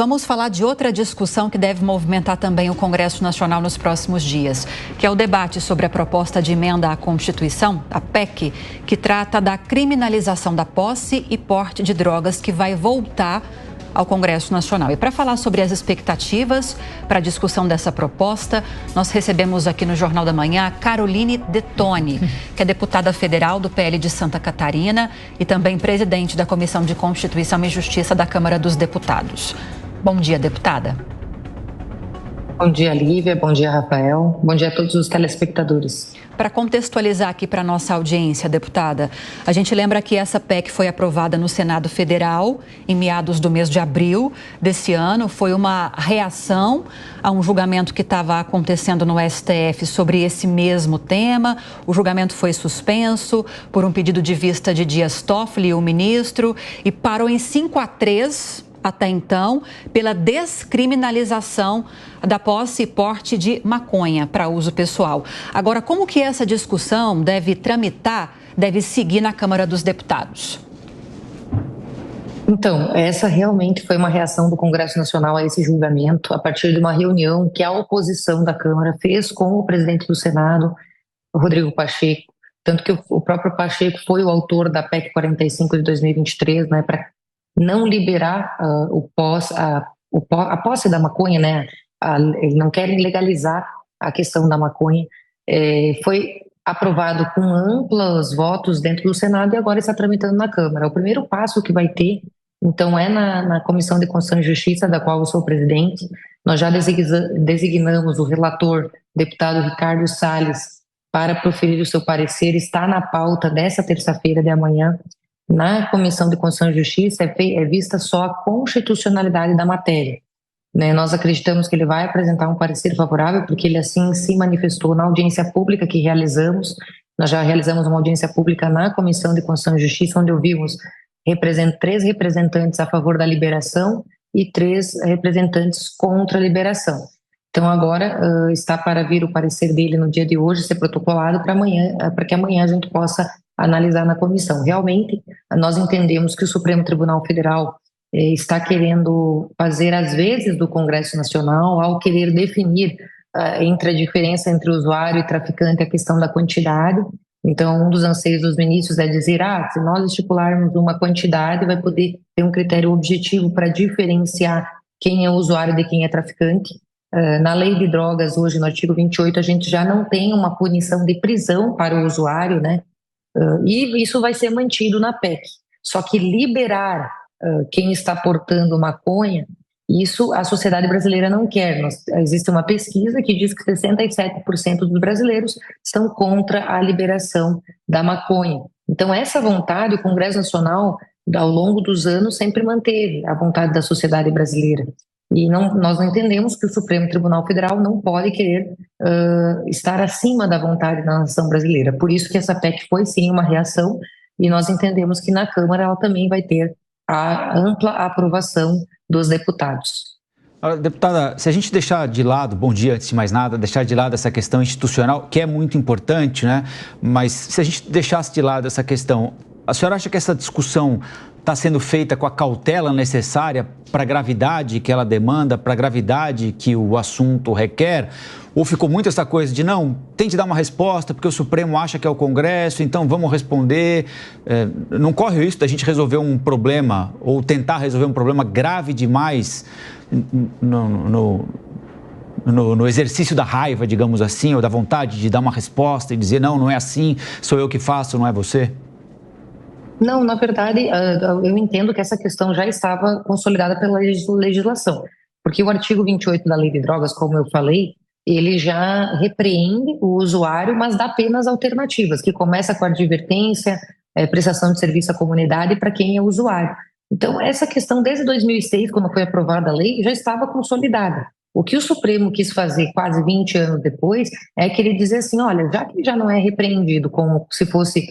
vamos falar de outra discussão que deve movimentar também o Congresso Nacional nos próximos dias, que é o debate sobre a proposta de emenda à Constituição, a PEC, que trata da criminalização da posse e porte de drogas, que vai voltar ao Congresso Nacional. E para falar sobre as expectativas para a discussão dessa proposta, nós recebemos aqui no Jornal da Manhã a Caroline Detoni, que é deputada federal do PL de Santa Catarina e também presidente da Comissão de Constituição e Justiça da Câmara dos Deputados. Bom dia, deputada. Bom dia, Lívia. Bom dia, Rafael. Bom dia a todos os telespectadores. Para contextualizar aqui para a nossa audiência, deputada, a gente lembra que essa PEC foi aprovada no Senado Federal em meados do mês de abril desse ano. Foi uma reação a um julgamento que estava acontecendo no STF sobre esse mesmo tema. O julgamento foi suspenso por um pedido de vista de Dias Toffoli, o ministro, e parou em 5-3 até então, pela descriminalização da posse e porte de maconha para uso pessoal. Agora, como que essa discussão deve tramitar, deve seguir na Câmara dos Deputados? Então, essa realmente foi uma reação do Congresso Nacional a esse julgamento, a partir de uma reunião que a oposição da Câmara fez com o presidente do Senado, Rodrigo Pacheco, tanto que o próprio Pacheco foi o autor da PEC 45 de 2023, né, para não liberar a posse da maconha, né? Eles não querem legalizar a questão da maconha. Foi aprovado com amplos votos dentro do Senado e agora está tramitando na Câmara. O primeiro passo que vai ter, então, é na Comissão de Constituição e Justiça, da qual eu sou presidente. Nós já designamos o relator, deputado Ricardo Salles, para proferir o seu parecer. Está na pauta dessa terça-feira de amanhã. Na Comissão de Constituição e Justiça é vista só a constitucionalidade da matéria, né? Nós acreditamos que ele vai apresentar um parecer favorável, porque ele assim se manifestou na audiência pública que realizamos. Nós já realizamos uma audiência pública na Comissão de Constituição e Justiça, onde ouvimos 3 representantes a favor da liberação e 3 representantes contra a liberação. Então agora está para vir o parecer dele no dia de hoje, ser protocolado para que amanhã a gente possa analisar na comissão. Realmente, nós entendemos que o Supremo Tribunal Federal está querendo fazer as vezes do Congresso Nacional ao querer definir entre a diferença entre usuário e traficante a questão da quantidade. Então, um dos anseios dos ministros é dizer, se nós estipularmos uma quantidade, vai poder ter um critério objetivo para diferenciar quem é usuário de quem é traficante. Na lei de drogas, hoje, no artigo 28, a gente já não tem uma punição de prisão para o usuário, né? E isso vai ser mantido na PEC. Só que liberar quem está portando maconha, isso a sociedade brasileira não quer. Existe uma pesquisa que diz que 67% dos brasileiros estão contra a liberação da maconha. Então, essa vontade, o Congresso Nacional, ao longo dos anos, sempre manteve a vontade da sociedade brasileira. E nós não entendemos que o Supremo Tribunal Federal não pode querer estar acima da vontade da nação brasileira. Por isso que essa PEC foi sim uma reação, e nós entendemos que na Câmara ela também vai ter a ampla aprovação dos deputados. Deputada, se a gente deixar de lado, bom dia, antes de mais nada, deixar de lado essa questão institucional, que é muito importante, né? Mas se a gente deixasse de lado essa questão, a senhora acha que essa discussão está sendo feita com a cautela necessária para a gravidade que ela demanda, para a gravidade que o assunto requer? Ou ficou muito essa coisa de não, tem de dar uma resposta porque o Supremo acha que é o Congresso, então vamos responder? Não corre o risco da gente resolver um problema ou tentar resolver um problema grave demais no exercício da raiva, digamos assim, ou da vontade de dar uma resposta e dizer não é assim, sou eu que faço, não é você? Não, na verdade, eu entendo que essa questão já estava consolidada pela legislação, porque o artigo 28 da Lei de Drogas, como eu falei, ele já repreende o usuário, mas dá apenas alternativas, que começa com a advertência, prestação de serviço à comunidade para quem é usuário. Então, essa questão, desde 2006, quando foi aprovada a lei, já estava consolidada. O que o Supremo quis fazer quase 20 anos depois é querer dizer assim, olha, já que já não é repreendido como se fosse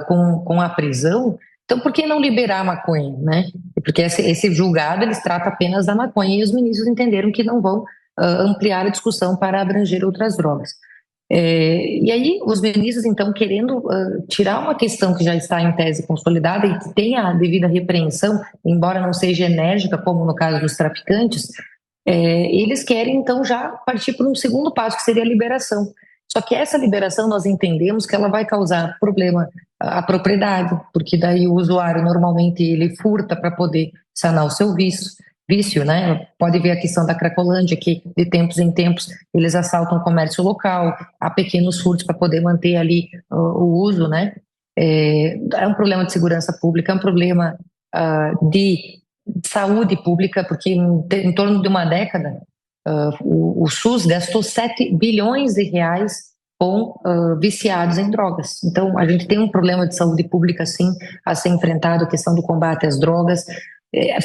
com a prisão, então por que não liberar a maconha, né? Porque esse julgado, eles trata apenas da maconha, e os ministros entenderam que não vão ampliar a discussão para abranger outras drogas. E aí os ministros, então, querendo tirar uma questão que já está em tese consolidada e que tem a devida repreensão, embora não seja enérgica, como no caso dos traficantes, eles querem, então, já partir para um segundo passo, que seria a liberação. Só que essa liberação nós entendemos que ela vai causar problema à propriedade, porque daí o usuário normalmente ele furta para poder sanar o seu vício, né? Pode ver a questão da Cracolândia, que de tempos em tempos eles assaltam o comércio local, há pequenos furtos para poder manter ali o uso, né? É um problema de segurança pública, é um problema de saúde pública, porque em torno de uma década o SUS gastou 7 bilhões de reais com viciados em drogas. Então, a gente tem um problema de saúde pública, sim, a ser enfrentado, a questão do combate às drogas.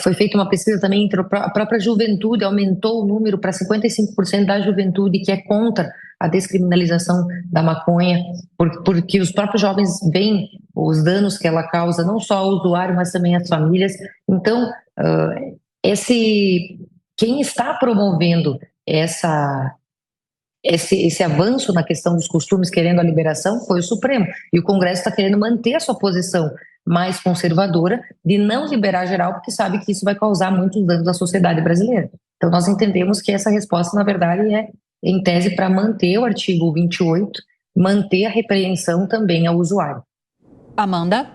Foi feita uma pesquisa também entre a própria juventude, aumentou o número para 55% da juventude que é contra a descriminalização da maconha, porque os próprios jovens veem os danos que ela causa, não só ao usuário, mas também às famílias. Então, quem está promovendo esse avanço na questão dos costumes, querendo a liberação, foi o Supremo. E o Congresso está querendo manter a sua posição mais conservadora de não liberar geral, porque sabe que isso vai causar muitos danos à sociedade brasileira. Então, nós entendemos que essa resposta, na verdade, é em tese para manter o artigo 28, manter a repreensão também ao usuário. Amanda?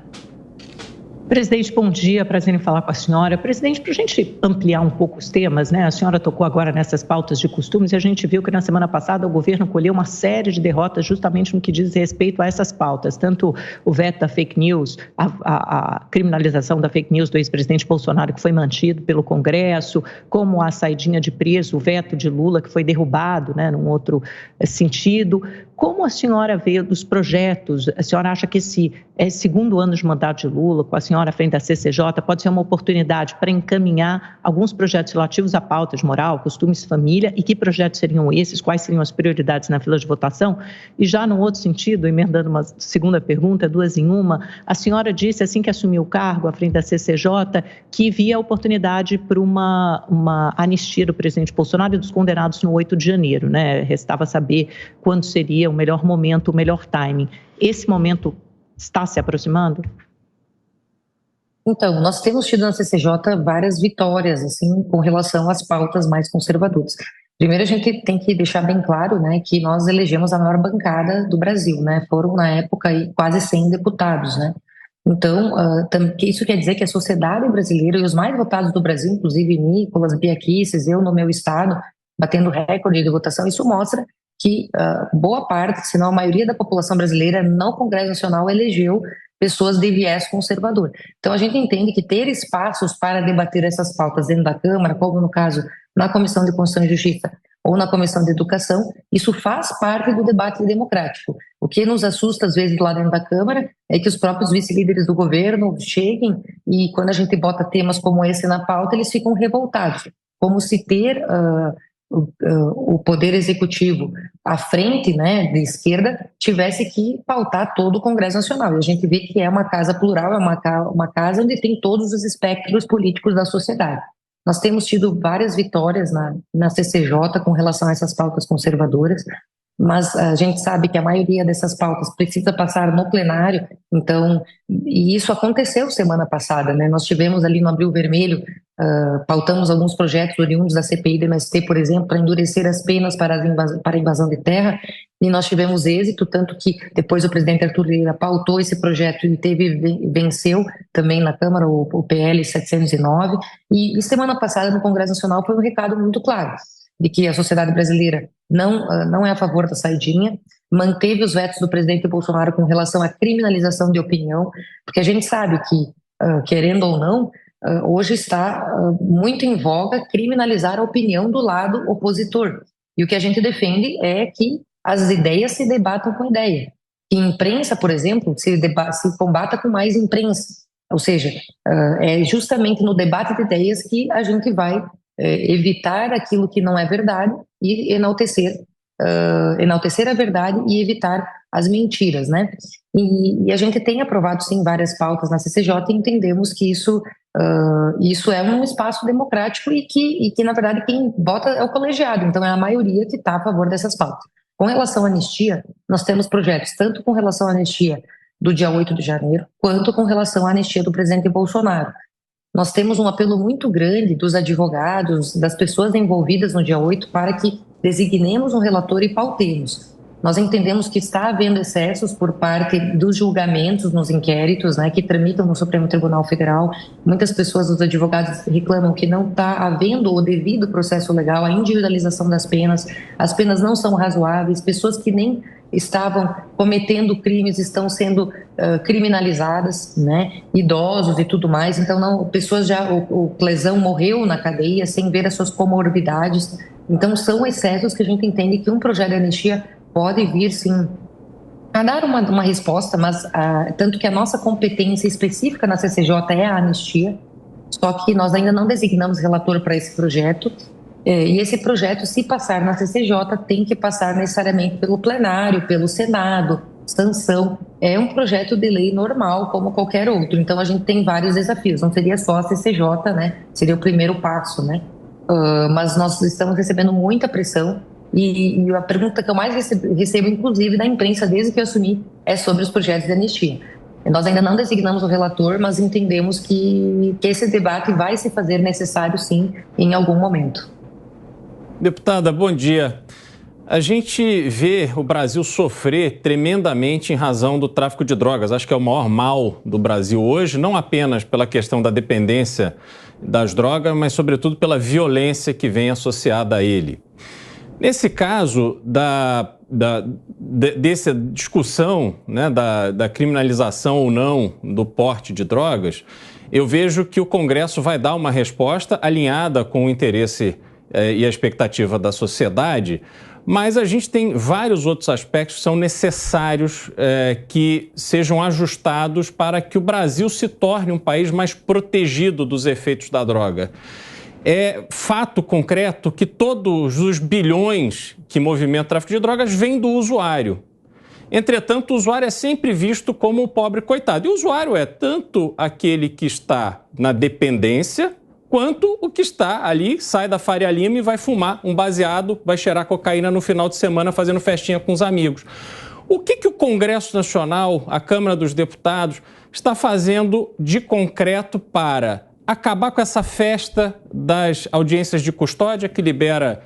Presidente, bom dia, prazer em falar com a senhora. Presidente, para a gente ampliar um pouco os temas, né? A senhora tocou agora nessas pautas de costumes e a gente viu que na semana passada o governo colheu uma série de derrotas justamente no que diz respeito a essas pautas, tanto o veto da fake news, a criminalização da fake news do ex-presidente Bolsonaro, que foi mantido pelo Congresso, como a saidinha de preso, o veto de Lula, que foi derrubado, né, num outro sentido. Como a senhora vê dos projetos? A senhora acha que esse segundo ano de mandato de Lula, com a senhora à frente da CCJ, pode ser uma oportunidade para encaminhar alguns projetos relativos à pauta de moral, costumes, família, e que projetos seriam esses? Quais seriam as prioridades na fila de votação? E já num outro sentido, emendando uma segunda pergunta, duas em uma, a senhora disse, assim que assumiu o cargo à frente da CCJ, que via a oportunidade para uma anistia do presidente Bolsonaro e dos condenados no 8 de janeiro, né? Restava saber quando seria o melhor momento, o melhor timing. Esse momento está se aproximando? Então, nós temos tido na CCJ várias vitórias, assim, com relação às pautas mais conservadoras. Primeiro, a gente tem que deixar bem claro, né, que nós elegemos a maior bancada do Brasil, né? Foram, na época, aí, quase 100 deputados, né? Então, isso quer dizer que a sociedade brasileira e os mais votados do Brasil, inclusive Nicolas, Bia Kicis, eu no meu estado, batendo recorde de votação, isso mostra que boa parte, se não a maioria da população brasileira no Congresso Nacional elegeu pessoas de viés conservador. Então a gente entende que ter espaços para debater essas pautas dentro da Câmara, como no caso na Comissão de Constituição e Justiça ou na Comissão de Educação, isso faz parte do debate democrático. O que nos assusta às vezes lá dentro da Câmara é que os próprios vice-líderes do governo cheguem e quando a gente bota temas como esse na pauta, eles ficam revoltados, como se ter o poder executivo à frente, né, de esquerda, tivesse que pautar todo o Congresso Nacional. E a gente vê que é uma casa plural, é uma casa onde tem todos os espectros políticos da sociedade. Nós temos tido várias vitórias na CCJ com relação a essas pautas conservadoras, mas a gente sabe que a maioria dessas pautas precisa passar no plenário, então, e isso aconteceu semana passada, né? Nós tivemos ali no Abril Vermelho, pautamos alguns projetos oriundos da CPI do MST, por exemplo, para endurecer as penas para a invasão de terra, e nós tivemos êxito, tanto que depois o presidente Arthur Lira pautou esse projeto e venceu também na Câmara o PL 709, e semana passada no Congresso Nacional foi um recado muito claro, de que a sociedade brasileira não é a favor da saidinha, manteve os vetos do presidente Bolsonaro com relação à criminalização de opinião, porque a gente sabe que, querendo ou não, hoje está muito em voga criminalizar a opinião do lado opositor. E o que a gente defende é que as ideias se debatam com ideia. Que imprensa, por exemplo, se combata com mais imprensa. Ou seja, é justamente no debate de ideias que a gente vai evitar aquilo que não é verdade e enaltecer a verdade e evitar as mentiras, né? E a gente tem aprovado, sim, várias pautas na CCJ e entendemos que isso é um espaço democrático e que, na verdade, quem vota é o colegiado, então é a maioria que está a favor dessas pautas. Com relação à anistia, nós temos projetos tanto com relação à anistia do dia 8 de janeiro, quanto com relação à anistia do presidente Bolsonaro. Nós temos um apelo muito grande dos advogados, das pessoas envolvidas no dia 8, para que designemos um relator e pautemos. Nós entendemos que está havendo excessos por parte dos julgamentos nos inquéritos, né, que tramitam no Supremo Tribunal Federal. Muitas pessoas, os advogados, reclamam que não está havendo o devido processo legal, a individualização das penas, as penas não são razoáveis, pessoas que nem estavam cometendo crimes estão sendo criminalizadas, né, idosos e tudo mais. Então, não, pessoas já, o lesão morreu na cadeia sem ver as suas comorbidades. Então, são excessos que a gente entende que um projeto de anistia pode vir, sim, a dar uma resposta, mas tanto que a nossa competência específica na CCJ é a anistia, só que nós ainda não designamos relator para esse projeto, e esse projeto, se passar na CCJ, tem que passar necessariamente pelo plenário, pelo Senado, sanção. É um projeto de lei normal, como qualquer outro, então a gente tem vários desafios, não seria só a CCJ, né? Seria o primeiro passo, né? Mas nós estamos recebendo muita pressão, e a pergunta que eu mais recebo, inclusive, da imprensa, desde que eu assumi, é sobre os projetos de anistia. Nós ainda não designamos o relator, mas entendemos que esse debate vai se fazer necessário, sim, em algum momento. Deputada, bom dia. A gente vê o Brasil sofrer tremendamente em razão do tráfico de drogas. Acho que é o maior mal do Brasil hoje, não apenas pela questão da dependência das drogas, mas sobretudo pela violência que vem associada a ele. Nesse caso dessa discussão, né, da criminalização ou não do porte de drogas, eu vejo que o Congresso vai dar uma resposta alinhada com o interesse e a expectativa da sociedade, mas a gente tem vários outros aspectos que são necessários que sejam ajustados para que o Brasil se torne um país mais protegido dos efeitos da droga. É fato concreto que todos os bilhões que movimentam o tráfico de drogas vêm do usuário. Entretanto, o usuário é sempre visto como o pobre coitado. E o usuário é tanto aquele que está na dependência, quanto o que está ali, sai da Faria Lima e vai fumar um baseado, vai cheirar cocaína no final de semana fazendo festinha com os amigos. O que o Congresso Nacional, a Câmara dos Deputados, está fazendo de concreto para acabar com essa festa das audiências de custódia, que libera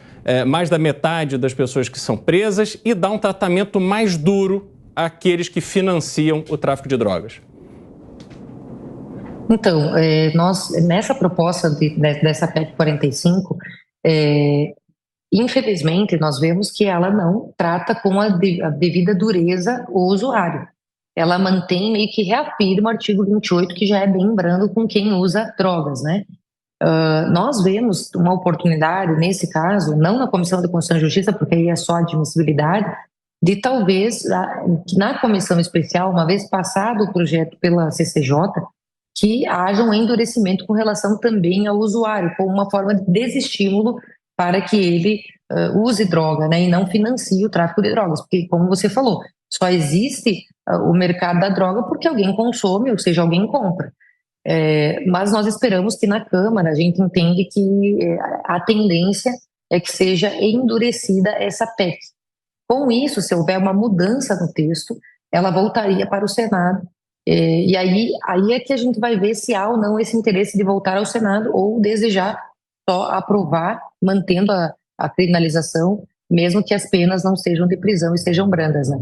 mais da metade das pessoas que são presas, e dar um tratamento mais duro àqueles que financiam o tráfico de drogas? Então, nós, nessa proposta dessa PEC 45, infelizmente, nós vemos que ela não trata com a devida dureza o usuário. Ela mantém, meio que reafirma o artigo 28, que já é bem brando com quem usa drogas, né? Nós vemos uma oportunidade, nesse caso, não na Comissão de Constituição e Justiça, porque aí é só admissibilidade, de talvez, na comissão especial, uma vez passado o projeto pela CCJ, que haja um endurecimento com relação também ao usuário, como uma forma de desestímulo para que ele use droga, né, e não financie o tráfico de drogas, porque, como você falou, só existe o mercado da droga porque alguém consome, ou seja, alguém compra. Mas nós esperamos que na Câmara a gente entende que a tendência é que seja endurecida essa PEC. Com isso, se houver uma mudança no texto, ela voltaria para o Senado. E aí é que a gente vai ver se há ou não esse interesse de voltar ao Senado ou desejar só aprovar, mantendo a criminalização, mesmo que as penas não sejam de prisão e sejam brandas, né?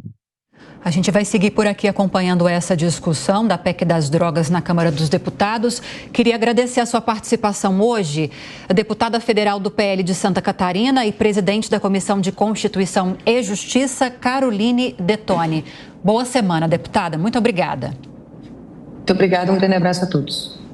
A gente vai seguir por aqui acompanhando essa discussão da PEC das drogas na Câmara dos Deputados. Queria agradecer a sua participação hoje, a deputada federal do PL de Santa Catarina e presidente da Comissão de Constituição e Justiça, Caroline Detoni. Boa semana, deputada. Muito obrigada. Muito obrigada, um grande abraço a todos.